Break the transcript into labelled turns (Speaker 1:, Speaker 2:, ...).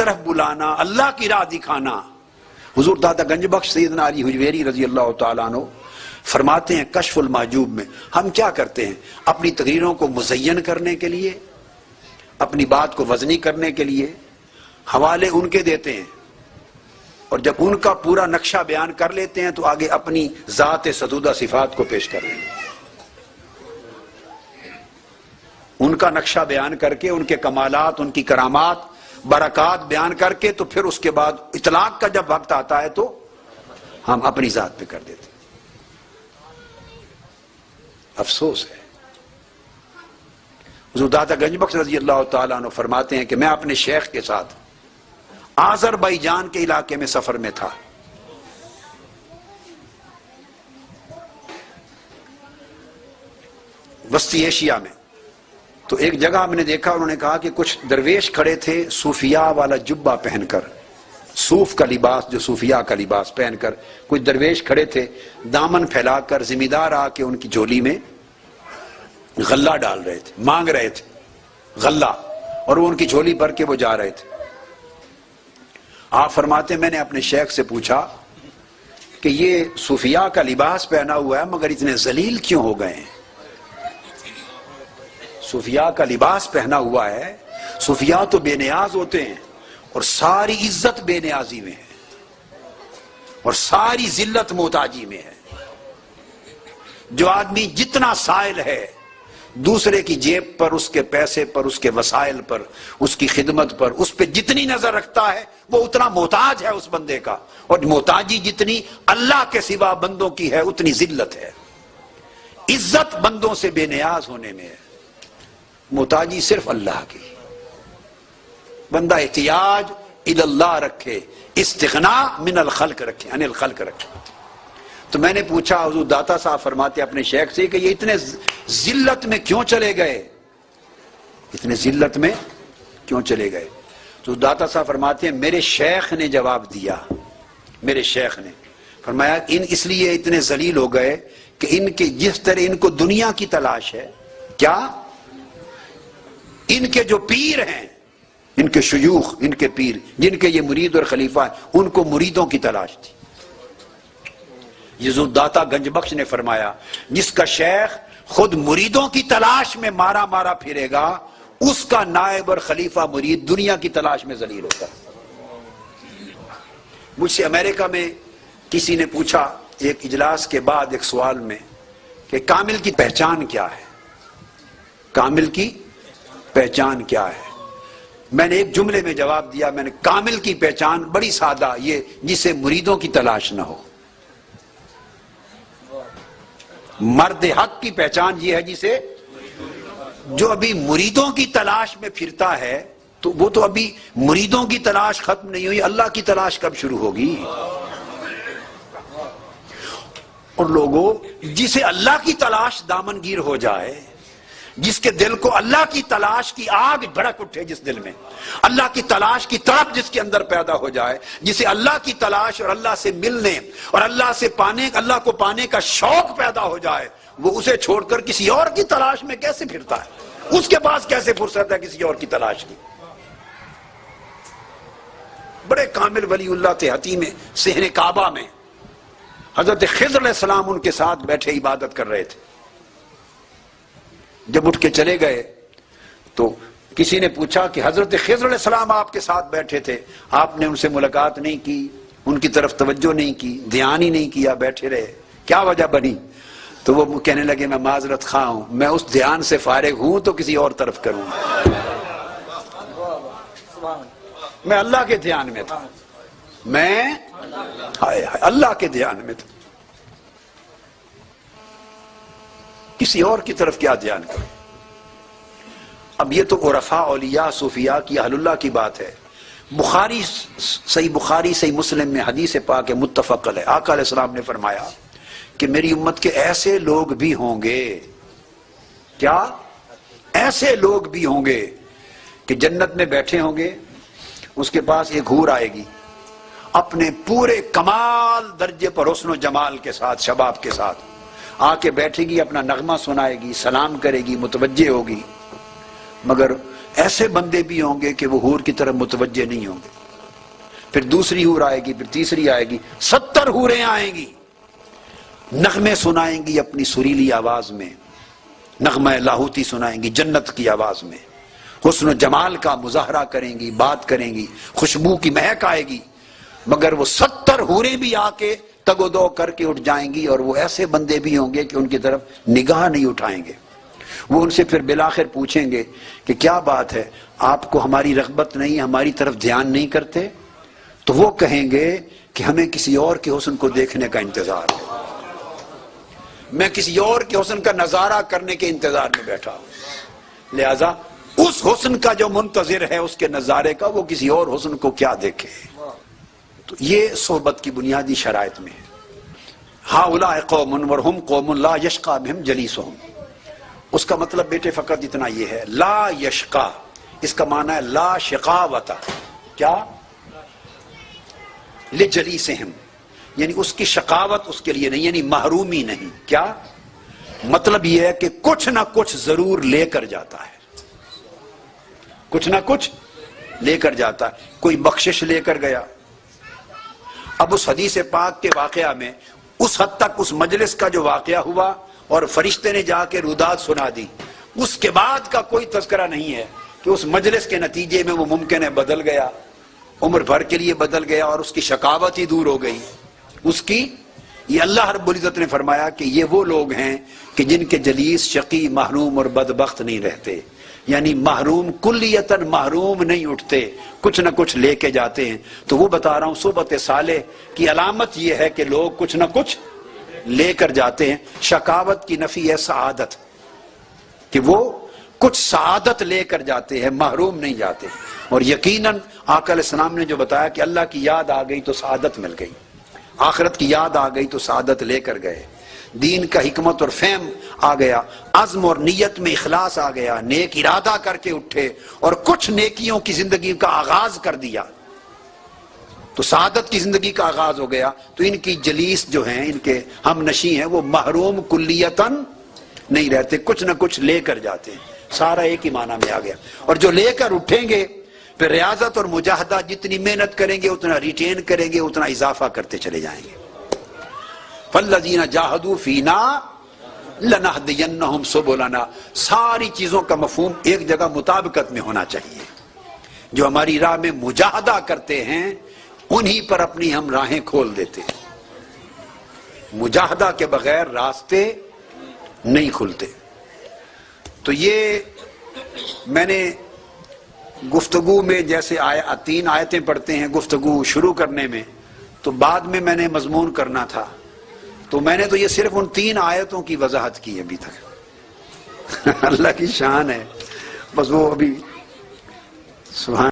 Speaker 1: طرف بلانا، اللہ کی راہ دکھانا۔ حضور داتا گنج بخش سیدنا علی حجویری رضی اللہ تعالیٰ عنہ فرماتے ہیں کشف المحجوب میں، ہم کیا کرتے ہیں اپنی تقریروں کو مزین کرنے کے لیے، اپنی بات کو وزنی کرنے کے لیے حوالے ان کے دیتے ہیں، اور جب ان کا پورا نقشہ بیان کر لیتے ہیں تو آگے اپنی ذات ستودہ صفات کو پیش کر لیں گے۔ ان کا نقشہ بیان کر کے، ان کے کمالات، ان کی کرامات، برکات بیان کر کے، تو پھر اس کے بعد اطلاق کا جب وقت آتا ہے تو ہم اپنی ذات پہ کر دیتے ہیں۔ افسوس ہے۔ حضور داتا گنج بخش رضی اللہ تعالیٰ عنہ فرماتے ہیں کہ میں اپنے شیخ کے ساتھ آذربائیجان کے علاقے میں سفر میں تھا۔ وسطی ایشیا میں، تو ایک جگہ ہم نے دیکھا، انہوں نے کہا کہ کچھ درویش کھڑے تھے صوفیاء والا جبہ پہن کر، صوف کا لباس، جو صوفیاء کا لباس پہن کر کچھ درویش کھڑے تھے، دامن پھیلا کر ذمہ دار آ کے ان کی جھولی میں غلہ ڈال رہے تھے، مانگ رہے تھے غلہ، اور وہ ان کی جھولی بھر کے وہ جا رہے تھے۔ آپ فرماتے میں نے اپنے شیخ سے پوچھا کہ یہ صوفیاء کا لباس پہنا ہوا ہے مگر اتنے ذلیل کیوں ہو گئے ہیں؟ صوفیاء کا لباس پہنا ہوا ہے، صوفیاء تو بے نیاز ہوتے ہیں، اور ساری عزت بے نیازی میں ہے، اور ساری ذلت محتاجی میں ہے۔ جو آدمی جتنا سائل ہے دوسرے کی جیب پر، اس کے پیسے پر، اس کے وسائل پر، اس کی خدمت پر، اس پہ جتنی نظر رکھتا ہے وہ اتنا محتاج ہے اس بندے کا، اور محتاجی جتنی اللہ کے سوا بندوں کی ہے اتنی ذلت ہے۔ عزت بندوں سے بے نیاز ہونے میں ہے، محتاجی صرف اللہ کی۔ بندہ احتیاج الی اللہ رکھے، استغنا من الخلق رکھے، عن الخلق رکھے۔ تو میں نے پوچھا، حضور داتا صاحب فرماتے اپنے شیخ سے کہ یہ اتنے ذلت میں کیوں چلے گئے، اتنے ذلت میں کیوں چلے گئے؟ تو داتا صاحب فرماتے ہیں میرے شیخ نے جواب دیا، میرے شیخ نے فرمایا اس لیے اتنے ذلیل ہو گئے کہ ان کے جس طرح ان کو دنیا کی تلاش ہے، کیا ان کے جو پیر ہیں، ان کے شیوخ، ان کے پیر جن کے یہ مرید اور خلیفہ ہیں، ان کو مریدوں کی تلاش تھی۔ حضور داتا گنج بخش نے فرمایا جس کا شیخ خود مریدوں کی تلاش میں مارا مارا پھرے گا، اس کا نائب اور خلیفہ مرید دنیا کی تلاش میں ذلیل ہوتا ہے۔ مجھ سے امریکہ میں کسی نے پوچھا ایک اجلاس کے بعد ایک سوال میں کہ کامل کی پہچان کیا ہے، کامل کی پہچان کیا ہے؟ میں نے ایک جملے میں جواب دیا، میں نے کامل کی پہچان بڑی سادہ، یہ جسے مریدوں کی تلاش نہ ہو۔ مرد حق کی پہچان یہ ہے جسے، جو ابھی مریدوں کی تلاش میں پھرتا ہے تو وہ تو ابھی مریدوں کی تلاش ختم نہیں ہوئی، اللہ کی تلاش کب شروع ہوگی؟ اور لوگوں جسے اللہ کی تلاش دامنگیر ہو جائے، جس کے دل کو اللہ کی تلاش کی آگ بھڑک اٹھے، جس دل میں اللہ کی تلاش کی تڑپ جس کے اندر پیدا ہو جائے، جسے اللہ کی تلاش اور اللہ سے ملنے اور اللہ سے پانے، اللہ کو پانے کا شوق پیدا ہو جائے، وہ اسے چھوڑ کر کسی اور کی تلاش میں کیسے پھرتا ہے؟ اس کے پاس کیسے فرصت ہے کسی اور کی تلاش کی؟ بڑے کامل ولی اللہ تھے حتیم صحن کعبہ میں، حضرت خضر علیہ السلام ان کے ساتھ بیٹھے عبادت کر رہے تھے۔ جب اٹھ کے چلے گئے تو کسی نے پوچھا کہ حضرت خضر علیہ السلام آپ کے ساتھ بیٹھے تھے، آپ نے ان سے ملاقات نہیں کی، ان کی طرف توجہ نہیں کی، دھیان ہی نہیں کیا، بیٹھے رہے، کیا وجہ بنی؟ تو وہ کہنے لگے میں معذرت خواہ ہوں، میں اس دھیان سے فارغ ہوں تو کسی اور طرف کروں، میں اللہ کے دھیان میں تھا، میں اللہ کے دھیان میں تھا، کسی اور کی طرف کیا دھیان کریں؟ اب یہ تو عرفاء، اولیاء، صوفیاء کی، اہل اللہ کی بات ہے۔ بخاری، صحیح مسلم میں حدیث پاک متفق علیہ، آقا علیہ السلام نے فرمایا کہ میری امت کے ایسے لوگ بھی ہوں گے، کیا ایسے لوگ بھی ہوں گے کہ جنت میں بیٹھے ہوں گے، اس کے پاس ایک حور آئے گی اپنے پورے کمال درجے پر حسن و جمال کے ساتھ، شباب کے ساتھ آ کے بیٹھے گی، اپنا نغمہ سنائے گی، سلام کرے گی، متوجہ ہوگی، مگر ایسے بندے بھی ہوں گے کہ وہ حور کی طرف متوجہ نہیں ہوں گے، پھر دوسری حور آئے گی، پھر تیسری آئے گی، 70 حوریں آئیں گی، نغمے سنائیں گی اپنی سریلی آواز میں، نغمہ لاہوتی سنائیں گی جنت کی آواز میں، حسن و جمال کا مظاہرہ کریں گی، بات کریں گی، خوشبو کی مہک آئے گی، مگر وہ 70 حوریں بھی آ کے تگ و دو کر کے اٹھ جائیں گی، اور وہ ایسے بندے بھی ہوں گے کہ ان کی طرف نگاہ نہیں اٹھائیں گے۔ وہ ان سے پھر بالآخر پوچھیں گے کہ کیا بات ہے، آپ کو ہماری رغبت نہیں، ہماری طرف دھیان نہیں کرتے؟ تو وہ کہیں گے کہ ہمیں کسی اور کے حسن کو دیکھنے کا انتظار ہے، میں کسی اور کے حسن کا نظارہ کرنے کے انتظار میں بیٹھا ہوں، لہذا اس حسن کا جو منتظر ہے اس کے نظارے کا، وہ کسی اور حسن کو کیا دیکھے۔ تو یہ صحبت کی بنیادی شرائط میں ہے۔ ہؤلاء قوم ورہم قوم لا یشقی بہم جلیسہم، اس کا مطلب بیٹے فقط اتنا یہ ہے، لا یشقی، اس کا معنی ہے لا شقاوت، کیا؟ لجلیسہم، یعنی اس کی شقاوت اس کے لیے نہیں، یعنی محرومی نہیں، کیا مطلب؟ یہ ہے کہ کچھ نہ کچھ ضرور لے کر جاتا ہے، کچھ نہ کچھ لے کر جاتا ہے، کوئی بخشش لے کر گیا۔ اب اس حدیث پاک کے واقعہ میں اس حد تک اس مجلس کا جو واقعہ ہوا اور فرشتے نے جا کے روداد سنا دی، اس کے بعد کا کوئی تذکرہ نہیں ہے کہ اس مجلس کے نتیجے میں وہ ممکن ہے بدل گیا، عمر بھر کے لیے بدل گیا اور اس کی شقاوت ہی دور ہو گئی اس کی۔ یہ اللہ رب العزت نے فرمایا کہ یہ وہ لوگ ہیں کہ جن کے جلیس شقی، محروم اور بدبخت نہیں رہتے، یعنی محروم، کلیتاً محروم نہیں اٹھتے، کچھ نہ کچھ لے کے جاتے ہیں۔ تو وہ بتا رہا ہوں صحبت صالح کی علامت یہ ہے کہ لوگ کچھ نہ کچھ لے کر جاتے ہیں۔ شقاوت کی نفی ہے سعادت، کہ وہ کچھ سعادت لے کر جاتے ہیں، محروم نہیں جاتے۔ اور یقیناً آقا علیہ السلام نے جو بتایا کہ اللہ کی یاد آ گئی تو سعادت مل گئی، آخرت کی یاد آ گئی تو سعادت لے کر گئے، دین کا حکمت اور فہم آ گیا، عزم اور نیت میں اخلاص آ گیا، نیک ارادہ کر کے اٹھے اور کچھ نیکیوں کی زندگی کا آغاز کر دیا تو سعادت کی زندگی کا آغاز ہو گیا۔ تو ان کی جلیس جو ہیں، ان کے ہم نشیں ہیں، وہ محروم کلیتاً نہیں رہتے، کچھ نہ کچھ لے کر جاتے ہیں۔ سارا ایک ہی معنی میں آ گیا۔ اور جو لے کر اٹھیں گے پھر ریاضت اور مجاہدہ، جتنی محنت کریں گے اتنا ریٹین کریں گے، اتنا اضافہ کرتے چلے جائیں گے۔ فَالَّذِينَ جَاهَدُوا فِينَا لَنَهْدِيَنَّهُمْ سُبُلَنَا، ساری چیزوں کا مفہوم ایک جگہ مطابقت میں ہونا چاہیے۔ جو ہماری راہ میں مجاہدہ کرتے ہیں انہی پر اپنی ہم راہیں کھول دیتے ہیں، مجاہدہ کے بغیر راستے نہیں کھلتے۔ تو یہ میں نے گفتگو میں جیسے 3 آیتیں پڑھتے ہیں گفتگو شروع کرنے میں، تو بعد میں نے مضمون کرنا تھا، تو میں نے تو یہ صرف ان 3 آیتوں کی وضاحت کی ابھی تک۔ اللہ کی شان ہے، بس وہ ابھی سبحان